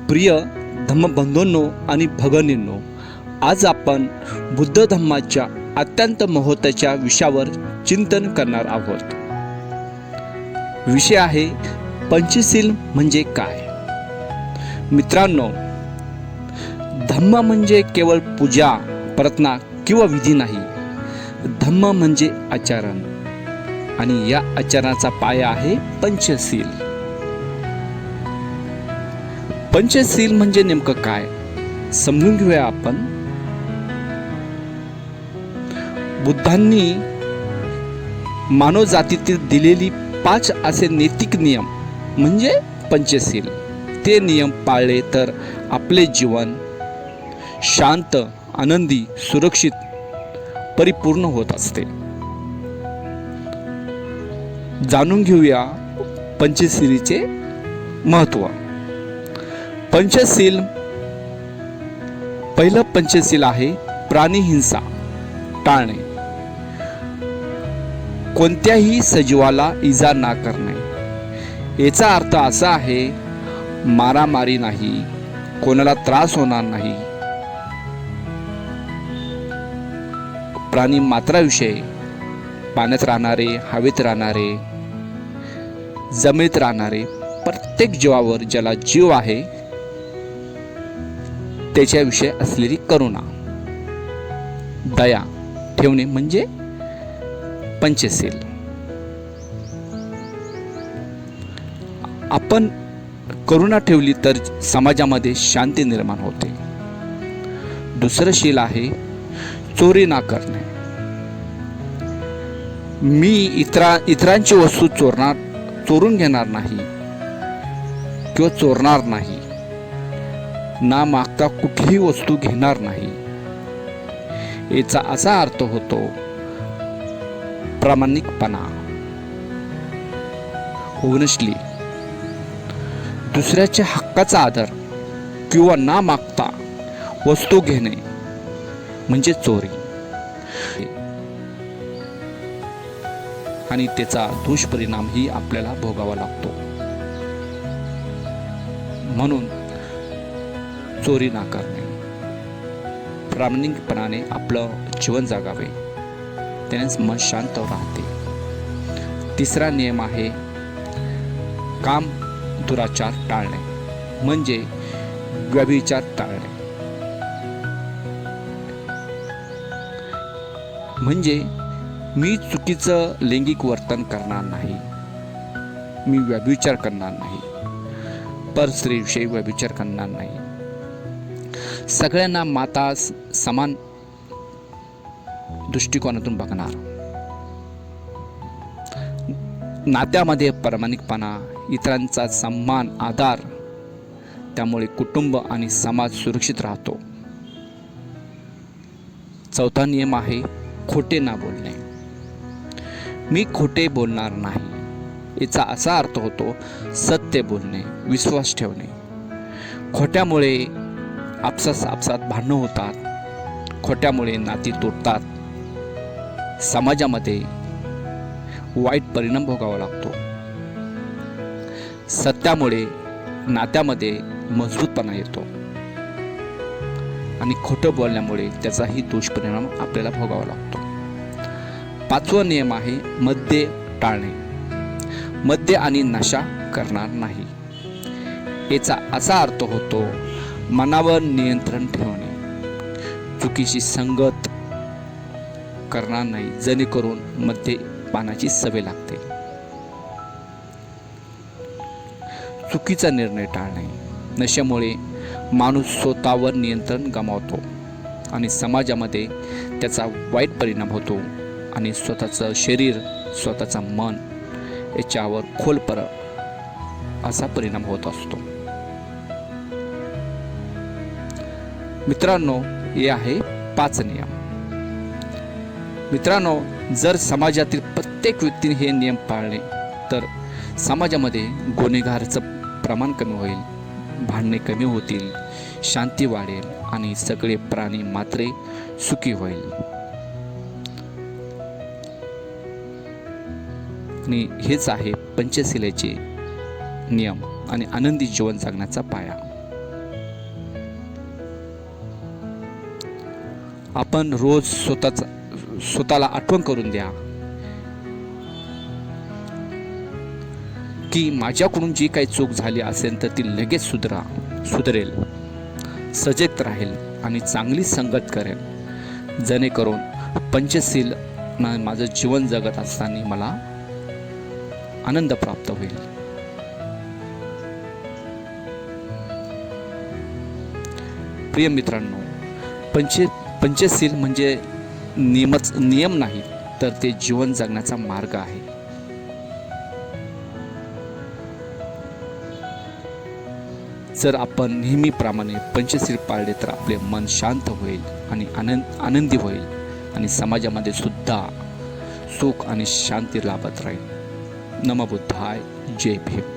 प्रिय धम्मबंधूंनो आणि भगिनींनो, आज आपण बुद्ध धम्माच्या अत्यंत महत्त्वाच्या विषयावर चिंतन करणार आहोत. विषय आहे पंचशील म्हणजे काय. मित्रांनो, धम्म म्हणजे केवळ पूजा, प्रार्थना किंवा विधी नाही. धम्म म्हणजे आचरण, आणि या आचरणाचा पाया आहे पंचशील. पंचशील म्हणजे नेमकं काय समजून घेऊया आपण. बुद्धांनी मानव जातीतील दिलेली 5 असे नैतिक नियम म्हणजे पंचशील. ते नियम पाळले तर आपले जीवन शांत, आनंदी, सुरक्षित, परिपूर्ण होत असते. जाणून घेऊया पंचशीलीचे महत्त्व. पंचशील, पहिलं पंचशील आहे प्राणी हिंसा टाळणे. कोणत्याही सजीवाला इजा ना करणे. याचा अर्थ असा आहे, मारामारी नाही, कोणाला त्रास होणार नाही. प्राणी मात्राविषयी पाण्यात राहणारे, हवेत राहणारे, जमिनीत राहणारे प्रत्येक जीवावर ज्याला जीव आहे त्याच्याविषयी असलेली करुणा, दया ठेवणे म्हणजे पंचशील. आपण करुणा ठेवली तर समाजामध्ये शांती निर्माण होते. दुसरं शील आहे चोरी ना करणे. मी इतरांची वस्तू चोरून घेणार नाही किंवा चोरणार नाही. ना मागता कुठलीही वस्तू घेणार नाही. याचा असा अर्थ होतो प्रामाणिकपणा. ऑनेस्टली दुसऱ्याच्या हक्काचा आदर किंवा ना मागता वस्तू घेणे म्हणजे चोरी, आणि त्याचा दुष्परिणामही आपल्याला भोगावा लागतो. म्हणून चोरी ना करणे, प्रामाणिकपणाने आपलं जीवन जगावे, त्यानेच मन शांत राहते. तिसरा नियम आहे काम दुराचार टाळणे म्हणजे व्यभिचार टाळणे. म्हणजे मी चुकीचं लैंगिक वर्तन करणार नाही, मी व्यभिचार करणार नाही, परस्त्रीविषयी व्यभिचार करणार नाही, सगळ्यांना माता समान दृष्टिकोनातून बघणार. नात्यामध्ये प्रामाणिकपणा, इतरांचा सन्मान, आदर, त्यामुळे कुटुंब आणि समाज सुरक्षित राहतो. चौथा नियम आहे खोटे ना बोलणे. मी खोटे बोलणार नाही. याचा असा अर्थ होतो सत्य बोलणे, विश्वास ठेवणे. खोट्यामुळे आपसात भांडणं होतात, खोट्यामुळे नाती तुटतात, समाजामध्ये वाईट परिणाम भोगावा लागतो. सत्यामुळे नात्यामध्ये मजबूतपणा येतो, आणि खोटं बोलण्यामुळे त्याचाही दुष्परिणाम आपल्याला भोगावा लागतो. 5वा नियम आहे मद्य टाळणे. मद्य आणि नशा करणार नाही. याचा असा अर्थ होतो मनावर नियंत्रण ठेवणे, चुकीची संगत करणार नाही, जेणेकरून मद्यपानाची सवय लागते. चुकीचा निर्णय टाळणे. नशेमुळे माणूस स्वतःवर नियंत्रण गमावतो आणि समाजामध्ये त्याचा वाईट परिणाम होतो, आणि स्वतःचं शरीर, स्वतःचं मन याच्यावर खोलपर असा परिणाम होत असतो. मित्रांनो, हे आहे 5 नियम. मित्रांनो, जर समाजातील प्रत्येक व्यक्तीने हे नियम पाळले तर समाजामध्ये गुन्हेगाराचं प्रमाण कमी होईल, भांडणे कमी होतील, शांती वाढेल, आणि सगळे प्राणी मात्रे सुखी होईल. आणि हेच आहे पंचशिलेचे नियम आणि आनंदी जीवन जगण्याचा पाया. आपण रोज स्वतःला आठवण करून द्या की माझ्याकडून जी काही चूक झाली असेल तर ती लगेच सुधरेल, सजग राहील आणि चांगली संगत करेल, जेणेकरून पंचशील माझं जीवन जगत असताना मला आनंद प्राप्त होईल. प्रिय मित्रांनो, पंचशील म्हणजे नियम नाही, तर ते जीवन जगण्याचा मार्ग आहे. जर आपण नेहमीप्रमाणे पंचशील पाळले तर आपले मन शांत होईल आणि आनंदी होईल आणि समाजामध्ये सुद्धा सुख आणि शांती लाभत राहील. नमो बुद्धाय. जय भीम.